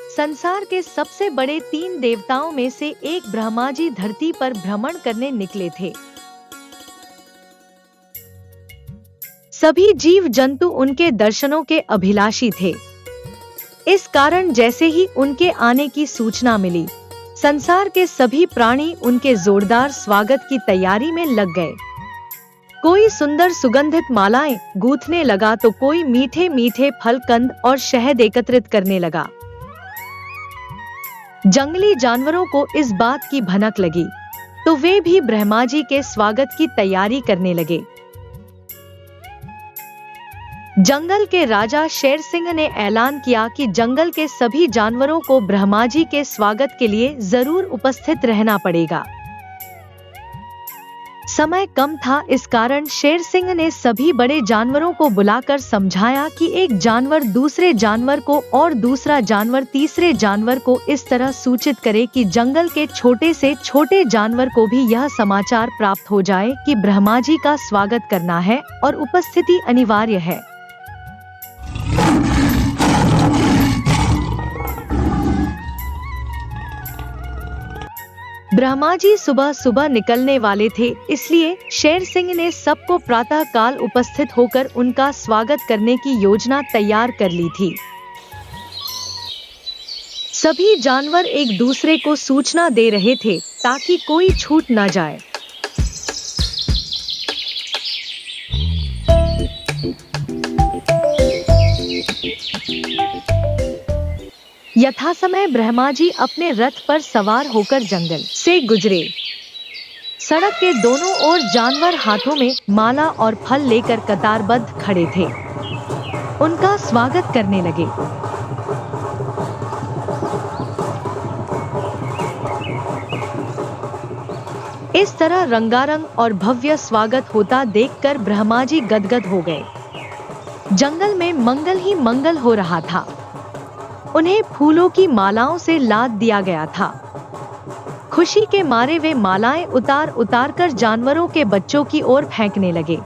संसार के सबसे बड़े 3 देवताओं में से एक ब्रह्मा जी धरती पर भ्रमण करने निकले थे। सभी जीव जंतु उनके दर्शनों के अभिलाषी थे। इस कारण जैसे ही उनके आने की सूचना मिली, संसार के सभी प्राणी उनके जोरदार स्वागत की तैयारी में लग गए। कोई सुंदर सुगंधित मालाएं गूंथने लगा तो कोई मीठे मीठे फल, कंद और शहद एकत्रित करने लगा। जंगली जानवरों को इस बात की भनक लगी तो वे भी ब्रह्मा जी के स्वागत की तैयारी करने लगे। जंगल के राजा शेर सिंह ने ऐलान किया कि जंगल के सभी जानवरों को ब्रह्मा जी के स्वागत के लिए जरूर उपस्थित रहना पड़ेगा। समय कम था, इस कारण शेर सिंह ने सभी बड़े जानवरों को बुलाकर समझाया कि एक जानवर दूसरे जानवर को और दूसरा जानवर तीसरे जानवर को इस तरह सूचित करे कि जंगल के छोटे से छोटे जानवर को भी यह समाचार प्राप्त हो जाए कि ब्रह्मा जी का स्वागत करना है और उपस्थिति अनिवार्य है। ब्रह्मा जी सुबह सुबह निकलने वाले थे, इसलिए शेर सिंह ने सबको प्रातः काल उपस्थित होकर उनका स्वागत करने की योजना तैयार कर ली थी। सभी जानवर एक दूसरे को सूचना दे रहे थे ताकि कोई छूट न जाए। यथासमय ब्रह्मा जी अपने रथ पर सवार होकर जंगल से गुजरे। सड़क के दोनों ओर जानवर हाथों में माला और फल लेकर कतारबद्ध खड़े थे, उनका स्वागत करने लगे। इस तरह रंगारंग और भव्य स्वागत होता देखकर ब्रह्मा जी गदगद हो गए। जंगल में मंगल ही मंगल हो रहा था। उन्हें फूलों की मालाओं से लाद दिया गया था। खुशी के मारे वे मालाएं उतार उतार कर जानवरों के बच्चों की ओर फेंकने लगे।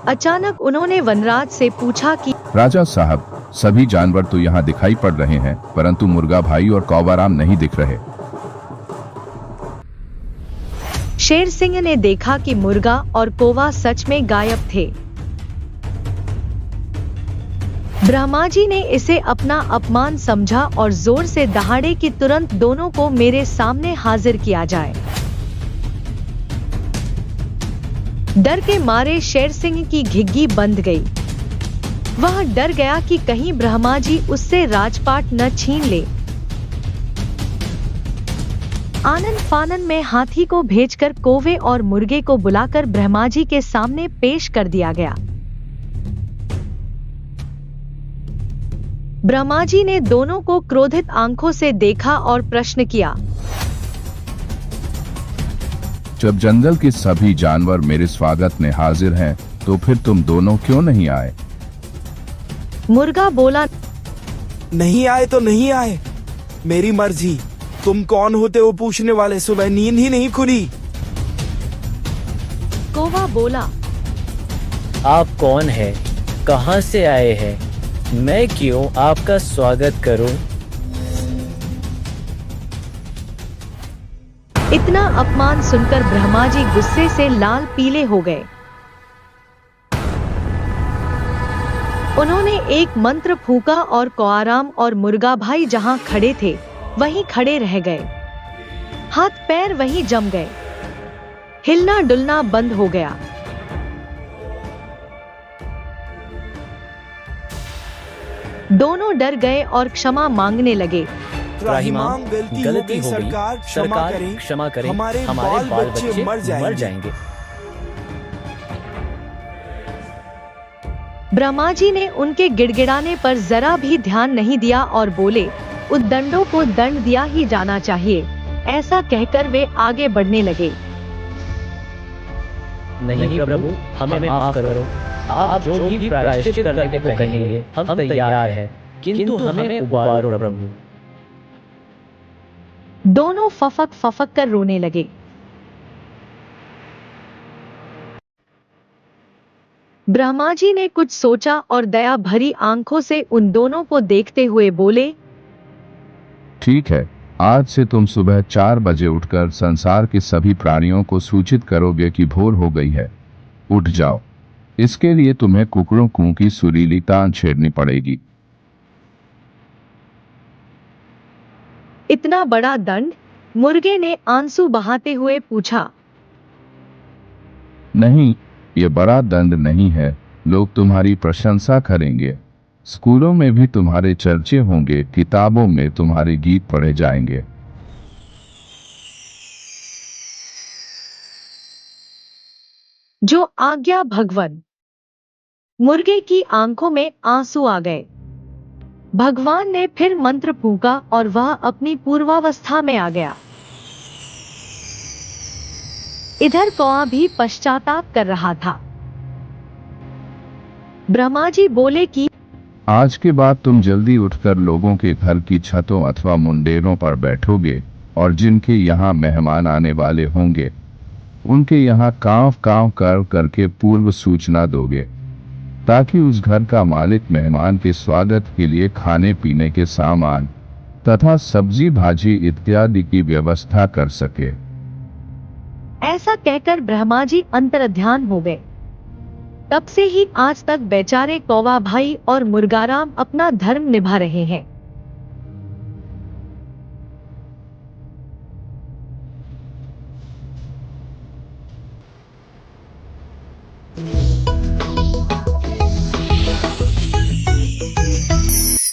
अचानक उन्होंने वनराज से पूछा कि राजा साहब, सभी जानवर तो यहाँ दिखाई पड़ रहे हैं, परंतु मुर्गा भाई और कौवा राम नहीं दिख रहे। शेर सिंह ने देखा कि मुर्गा और कौवा सच में गायब थे। ब्रह्मा जी ने इसे अपना अपमान समझा और जोर से दहाड़े कि तुरंत दोनों को मेरे सामने हाजिर किया जाए। डर के मारे शेर सिंह की घिघी बंध गई। वह डर गया कि कहीं ब्रह्मा जी उससे राजपाट न छीन ले। आनन फानन में हाथी को भेजकर कौवे और मुर्गे को बुलाकर ब्रह्मा जी के सामने पेश कर दिया गया। ब्रह्मा जी ने दोनों को क्रोधित आंखों से देखा और प्रश्न किया, जब जंगल के सभी जानवर मेरे स्वागत में हाजिर हैं, तो फिर तुम दोनों क्यों नहीं आए? मुर्गा बोला, नहीं आए तो नहीं आए, मेरी मर्जी। तुम कौन होते हो पूछने वाले? सुबह नींद ही नहीं खुली। कौवा बोला, आप कौन है? कहां से आए हैं? मैं क्यों आपका स्वागत करूं? इतना अपमान सुनकर ब्रह्मा जी गुस्से से लाल पीले हो गए। उन्होंने एक मंत्र फूंका और कौआराम और मुर्गा भाई जहां खड़े थे वहीं खड़े रह गए। हाथ पैर वहीं जम गए। हिलना डुलना बंद हो गया। दोनों डर गए और क्षमा मांगने लगे। त्राहिमाम, गलती हो गई सरकार, क्षमा करें, हमारे बाल बच्चे मर जाएंगे। ब्रह्मा जी ने उनके गिड़गिड़ाने पर जरा भी ध्यान नहीं दिया और बोले, उद्दंडों को दंड दिया ही जाना चाहिए। ऐसा कहकर वे आगे बढ़ने लगे। नहीं प्रभु, हमें माफ करो। आप जो भी प्रायश्चित करने को कहेंगे, हम तैयार हैं। किंतु हमें उबारो प्रभु। दोनों फफक फफक कर रोने लगे। ब्रह्मा जी ने कुछ सोचा और दया भरी आंखों से उन दोनों को देखते हुए बोले, ठीक है, आज से तुम सुबह 4 बजे उठकर संसार के सभी प्राणियों को सूचित करोगे कि भोर हो गई है। उठ जाओ। इसके लिए तुम्हें कुकड़ों कू की सुरीली तान छेड़नी पड़ेगी। इतना बड़ा दंड? मुर्गे ने आंसू बहाते हुए पूछा। नहीं, ये बड़ा दंड नहीं है। लोग तुम्हारी प्रशंसा करेंगे। स्कूलों में भी तुम्हारे चर्चे होंगे, किताबों में तुम्हारे गीत पढ़े जाएंगे। जो आज्ञा भगवान। मुर्गे की आंखों में आंसू आ गए। भगवान ने फिर मंत्र फूंका और वह अपनी पूर्वावस्था में आ गया। इधर कौआ भी पश्चाताप कर रहा था। ब्रह्मा जी बोले कि आज के बाद तुम जल्दी उठकर लोगों के घर की छतों अथवा मुंडेरों पर बैठोगे और जिनके यहाँ मेहमान आने वाले होंगे उनके यहाँ कांव कांव कर करके पूर्व सूचना दोगे, ताकि उस घर का मालिक मेहमान के स्वागत के लिए खाने पीने के सामान तथा सब्जी भाजी इत्यादि की व्यवस्था कर सके। ऐसा कहकर ब्रह्मा जी अंतर्ध्यान हो गए। तब से ही आज तक बेचारे कौवा भाई और मुर्गाराम अपना धर्म निभा रहे हैं।